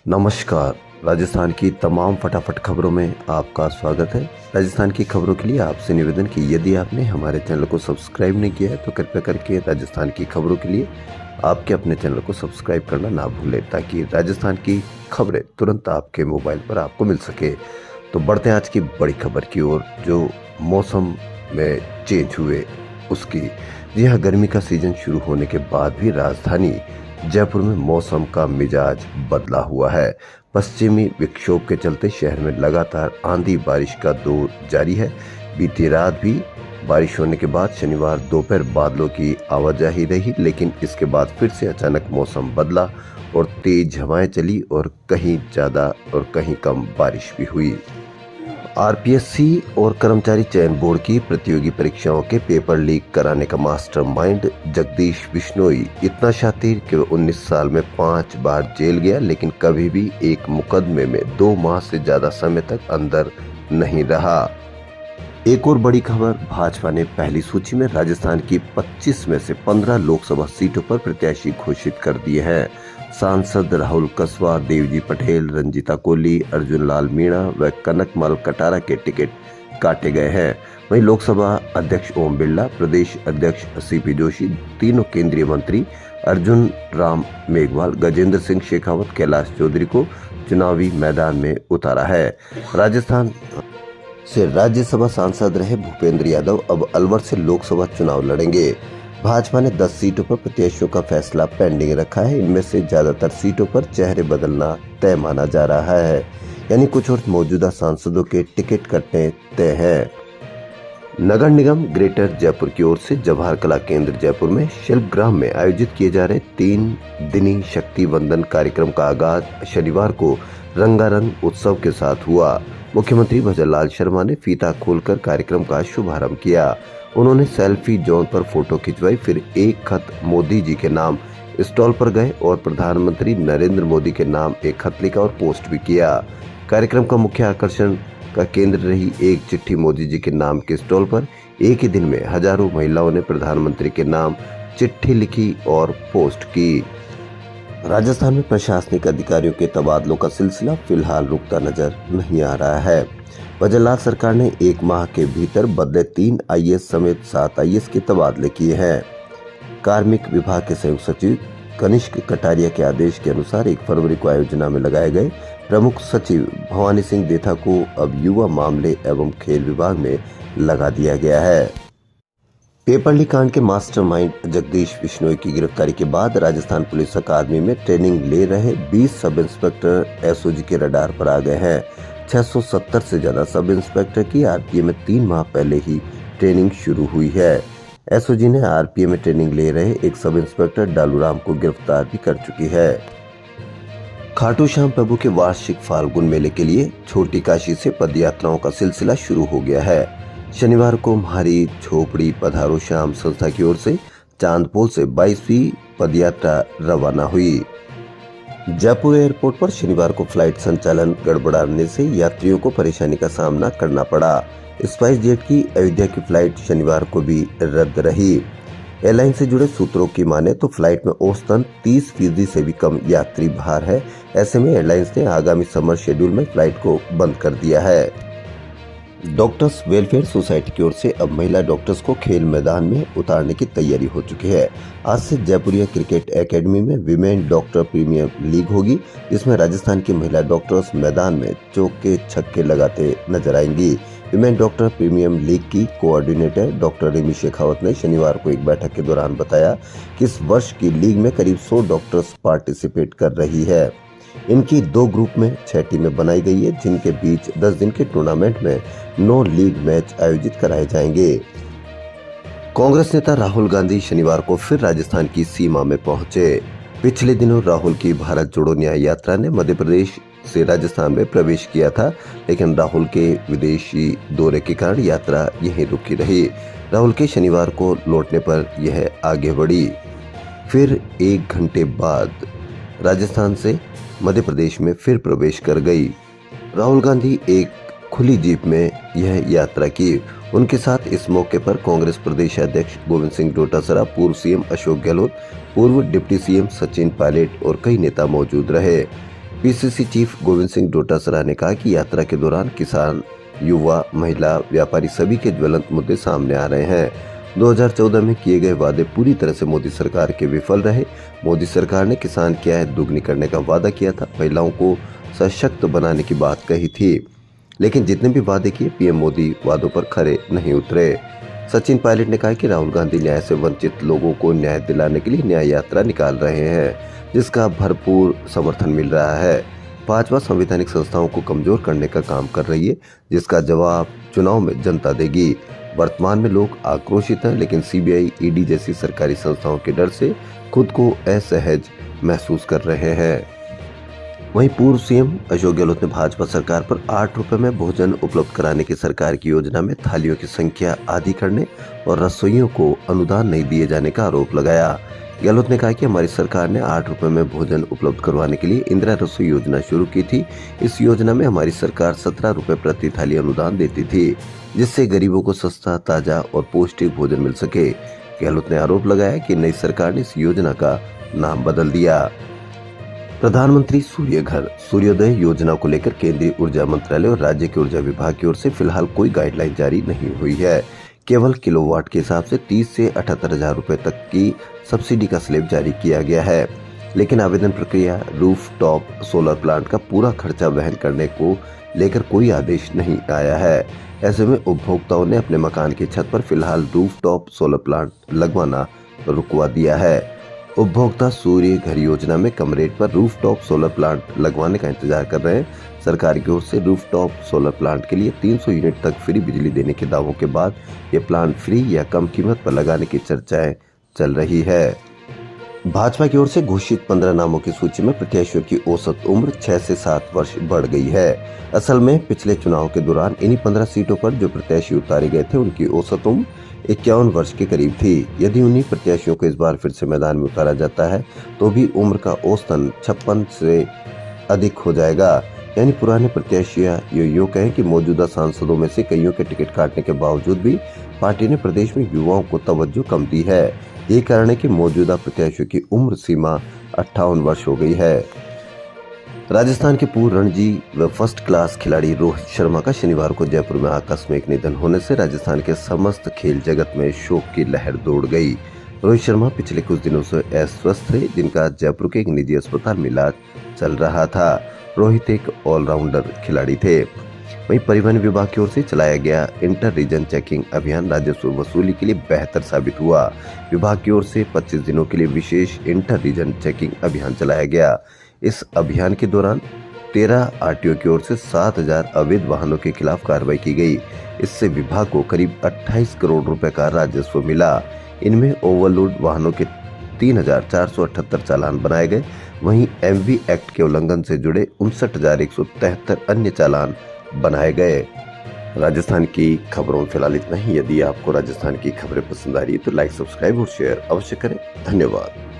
नमस्कार। राजस्थान की तमाम फटाफट खबरों में आपका स्वागत है। राजस्थान की खबरों के लिए आपसे निवेदन कि यदि आपने हमारे चैनल को सब्सक्राइब नहीं किया है तो कृपया करके राजस्थान की खबरों के लिए आपके अपने चैनल को सब्सक्राइब करना ना भूलें, ताकि राजस्थान की खबरें तुरंत आपके मोबाइल पर आपको मिल सके। तो बढ़ते हैं आज की बड़ी खबर की ओर, जो मौसम में चेंज हुए उसकी। जी हाँ, गर्मी का सीजन शुरू होने के बाद भी राजधानी जयपुर में मौसम का मिजाज बदला हुआ है। पश्चिमी विक्षोभ के चलते शहर में लगातार आंधी बारिश का दौर जारी है। बीती रात भी बारिश होने के बाद शनिवार दोपहर बादलों की आवाजाही रही, लेकिन इसके बाद फिर से अचानक मौसम बदला और तेज हवाएं चली और कहीं ज्यादा और कहीं कम बारिश भी हुई। आरपीएससी और कर्मचारी चयन बोर्ड की प्रतियोगी परीक्षाओं के पेपर लीक कराने का मास्टरमाइंड जगदीश बिश्नोई इतना शातिर कि वह 19 साल में 5 बार जेल गया, लेकिन कभी भी एक मुकदमे में 2 माह से ज्यादा समय तक अंदर नहीं रहा। एक और बड़ी खबर, भाजपा ने पहली सूची में राजस्थान की 25 में से 15 लोकसभा सीटों पर प्रत्याशी घोषित कर दिए हैं। सांसद राहुल कसवा, देवजी पटेल, रंजीता कोहली, अर्जुन लाल मीणा व कनकमल कटारा के टिकट काटे गए हैं। वहीं लोकसभा अध्यक्ष ओम बिरला, प्रदेश अध्यक्ष सीपी जोशी, तीनों केंद्रीय मंत्री अर्जुन राम मेघवाल, गजेंद्र सिंह शेखावत, कैलाश चौधरी को चुनावी मैदान में उतारा है। राजस्थान से राज्यसभा सांसद रहे भूपेंद्र यादव अब अलवर से लोकसभा चुनाव लड़ेंगे। भाजपा ने 10 सीटों पर प्रत्याशियों का फैसला पेंडिंग रखा है। इनमें से ज्यादातर सीटों पर चेहरे बदलना तय माना जा रहा है, यानी कुछ और मौजूदा सांसदों के टिकट कटने तय हैं। नगर निगम ग्रेटर जयपुर की ओर से जवाहर कला केंद्र जयपुर में शिल्पग्राम में आयोजित किए जा रहे 3 दिनी शक्ति वंदन कार्यक्रम का आगाज शनिवार को रंगारंग उत्सव के साथ हुआ। मुख्यमंत्री भजनलाल शर्मा ने फीता खोलकर कार्यक्रम का शुभारंभ किया। उन्होंने सेल्फी जोन पर फोटो खिंचवाई, फिर एक खत मोदी जी के नाम स्टॉल पर गए और प्रधानमंत्री नरेंद्र मोदी के नाम एक खत लिखा और पोस्ट भी किया। कार्यक्रम का मुख्य आकर्षण का केंद्र रही एक चिट्ठी मोदी जी के नाम के स्टॉल पर। एक ही दिन में हजारों महिलाओं ने प्रधानमंत्री के नाम चिट्ठी लिखी और पोस्ट की। राजस्थान में प्रशासनिक अधिकारियों के तबादलों का सिलसिला फिलहाल रुकता नजर नहीं आ रहा है। भजनलाल सरकार ने 1 माह के भीतर बदले 3 आईएएस समेत 7 आईएएस के तबादले किए हैं। कार्मिक विभाग के संयुक्त सचिव कनिष्क कटारिया के आदेश के अनुसार 1 फरवरी को आयोजना में लगाए गए प्रमुख सचिव भवानी सिंह देथा को अब युवा मामले एवं खेल विभाग में लगा दिया गया है। पेपर लीक कांड के मास्टरमाइंड जगदीश बिश्नोई की गिरफ्तारी के बाद राजस्थान पुलिस अकादमी में ट्रेनिंग ले रहे 20 सब इंस्पेक्टर एसओजी के रडार पर आ गए हैं। 670 से ज्यादा सब इंस्पेक्टर की आरपीए में 3 माह पहले ही ट्रेनिंग शुरू हुई है। एसओजी ने आरपीए में ट्रेनिंग ले रहे एक सब इंस्पेक्टर डालूराम को गिरफ्तार भी कर चुकी है। खाटू श्याम प्रभु के वार्षिक फाल्गुन मेले के लिए छोटी काशी से पदयात्राओं का सिलसिला शुरू हो गया है। शनिवार को म्हारी झोपड़ी पधारो श्याम संस्था की ओर से चांदपोल से 22वीं पदयात्रा रवाना हुई। जयपुर एयरपोर्ट पर शनिवार को फ्लाइट संचालन गड़बड़ाने से यात्रियों को परेशानी का सामना करना पड़ा। स्पाइस जेट की अयोध्या की फ्लाइट शनिवार को भी रद्द रही। एयरलाइन से जुड़े सूत्रों की माने तो फ्लाइट में औसतन 30% से भी कम यात्री भार है। ऐसे में एयरलाइंस ने आगामी समर शेड्यूल में फ्लाइट को बंद कर दिया है। डॉक्टर्स वेलफेयर सोसाइटी की ओर से अब महिला डॉक्टर्स को खेल मैदान में उतारने की तैयारी हो चुकी है। आज से जयपुरिया क्रिकेट एकेडमी में विमेन डॉक्टर प्रीमियर लीग होगी, जिसमें राजस्थान की महिला डॉक्टर्स मैदान में चौके छक्के लगाते नजर आएंगी। विमेन डॉक्टर प्रीमियम लीग की कोऑर्डिनेटर डॉक्टर रिमी शेखावत ने शनिवार को एक बैठक के दौरान बताया कि इस वर्ष की लीग में करीब 100 डॉक्टर्स पार्टिसिपेट कर रही है। इनकी 2 ग्रुप में 6 टीमें बनाई गई है, जिनके बीच 10 दिन के टूर्नामेंट में 9 लीग मैच आयोजित कराए जाएंगे। कांग्रेस नेता राहुल गांधी शनिवार को फिर राजस्थान की सीमा में पहुंचे। पिछले दिनों राहुल की भारत जोड़ो न्याय यात्रा ने मध्य प्रदेश से राजस्थान में प्रवेश किया था, लेकिन राहुल के विदेशी दौरे के कारण यात्रा यहीं रुकी रही। राहुल के शनिवार को लौटने पर यह आगे बढ़ी। फिर 1 घंटे बाद राजस्थान से मध्य प्रदेश में फिर प्रवेश कर गई। राहुल गांधी एक खुली जीप में यह यात्रा की। उनके साथ इस मौके पर कांग्रेस प्रदेश अध्यक्ष गोविंद सिंह डोटासरा, पूर्व सीएम अशोक गहलोत, पूर्व डिप्टी सीएम सचिन पायलट और कई नेता मौजूद रहे। पीसीसी चीफ गोविंद सिंह डोटासरा ने कहा कि यात्रा के दौरान किसान, युवा, महिला, व्यापारी सभी के ज्वलंत मुद्दे सामने आ रहे हैं। 2014 में किए गए वादे पूरी तरह से मोदी सरकार के विफल रहे। मोदी सरकार ने किसान की आय दुगनी करने का वादा किया था, महिलाओं को सशक्त बनाने की बात कही थी, लेकिन जितने भी वादे किए पीएम मोदी वादों पर खरे नहीं उतरे। सचिन पायलट ने कहा कि राहुल गांधी न्याय से वंचित लोगों को न्याय दिलाने के लिए न्याय यात्रा निकाल रहे हैं, जिसका भरपूर समर्थन मिल रहा है। भाजपा संवैधानिक संस्थाओं को कमजोर करने का काम कर रही है, जिसका जवाब चुनाव में जनता देगी। वर्तमान में लोग आक्रोशित हैं, लेकिन सीबीआई, ईडी जैसी सरकारी संस्थाओं के डर से खुद को असहज महसूस कर रहे हैं। वहीं पूर्व सीएम अशोक गहलोत ने भाजपा सरकार पर 8 रुपए में भोजन उपलब्ध कराने की सरकार की योजना में थालियों की संख्या आधी करने और रसोइयों को अनुदान नहीं दिए जाने का आरोप लगाया। गहलोत ने कहा कि हमारी सरकार ने 8 रुपए में भोजन उपलब्ध करवाने के लिए इंदिरा रसोई योजना शुरू की थी। इस योजना में हमारी सरकार 17 रुपए प्रति थाली अनुदान देती थी, जिससे गरीबों को सस्ता, ताजा और पौष्टिक भोजन मिल सके। गहलोत ने आरोप लगाया कि नई सरकार ने इस योजना का नाम बदल दिया। प्रधानमंत्री सूर्य घर सूर्योदय योजना को लेकर केंद्रीय ऊर्जा मंत्रालय और राज्य के ऊर्जा विभाग की ओर से फिलहाल कोई गाइडलाइन जारी नहीं हुई है। केवल किलोवाट के हिसाब से 30 से 78,000 रुपए तक की सब्सिडी का स्लैब जारी किया गया है, लेकिन आवेदन प्रक्रिया, रूफ टॉप सोलर प्लांट का पूरा खर्चा वहन करने को लेकर कोई आदेश नहीं आया है। ऐसे में उपभोक्ताओं ने अपने मकान की छत पर फिलहाल रूफ टॉप सोलर प्लांट लगवाना रुकवा दिया है। उपभोक्ता सूर्य घर योजना में कम रेट पर रूफटॉप सोलर प्लांट लगवाने का इंतजार कर रहे हैं। सरकार की ओर से रूफटॉप सोलर प्लांट के लिए 300 यूनिट तक फ्री बिजली देने के दावों के बाद ये प्लांट फ्री या कम कीमत पर लगाने की चर्चाएं चल रही है। भाजपा की ओर से घोषित 15 नामों की सूची में प्रत्याशियों की औसत उम्र 6 से 7 वर्ष बढ़ गई है। असल में पिछले चुनाव के दौरान इन्हीं 15 सीटों पर जो प्रत्याशी उतारे गए थे उनकी औसत उम्र 51 वर्ष के करीब थी। यदि उन्हीं प्रत्याशियों को इस बार फिर से मैदान में उतारा जाता है तो भी उम्र का औसतन 56 से अधिक हो जाएगा। यानी पुराने प्रत्याशियां यूं कहें कि मौजूदा सांसदों में से कईयों के टिकट काटने के बावजूद भी पार्टी ने प्रदेश में युवाओं को तवज्जो कम दी है। यही कारण है कि मौजूदा प्रत्याशियों की उम्र सीमा 58 वर्ष हो गई है। राजस्थान के पूर्व रणजी व फर्स्ट क्लास खिलाड़ी रोहित शर्मा का शनिवार को जयपुर में आकस्मिक निधन होने से राजस्थान के समस्त खेल जगत में शोक की लहर दौड़ गई। रोहित शर्मा पिछले कुछ दिनों से अस्वस्थ थे, जिनका जयपुर के एक निजी अस्पताल में इलाज चल रहा था। रोहित एक ऑलराउंडर खिलाड़ी थे। वहीं परिवहन विभाग की ओर से चलाया गया इंटर रीजन चेकिंग अभियान राजस्व वसूली के लिए बेहतर साबित हुआ। विभाग की ओर से 25 दिनों के लिए विशेष इंटर रीजन चेकिंग अभियान चलाया गया। इस अभियान के दौरान 13 आरटीओ की ओर से 7,000 अवैध वाहनों के खिलाफ कार्रवाई की गई। इससे विभाग को करीब 28 करोड़ रुपए का राजस्व मिला। इनमें ओवरलोड वाहनों के 3,478 चालान बनाए गए। वहीं एमवी एक्ट के उल्लंघन से जुड़े 59,173 अन्य चालान बनाए गए। राजस्थान की खबरों में फिलहाल इतना ही। यदि आपको राजस्थान की खबरें पसंद आ रही है तो लाइक, सब्सक्राइब और शेयर अवश्य करें। धन्यवाद।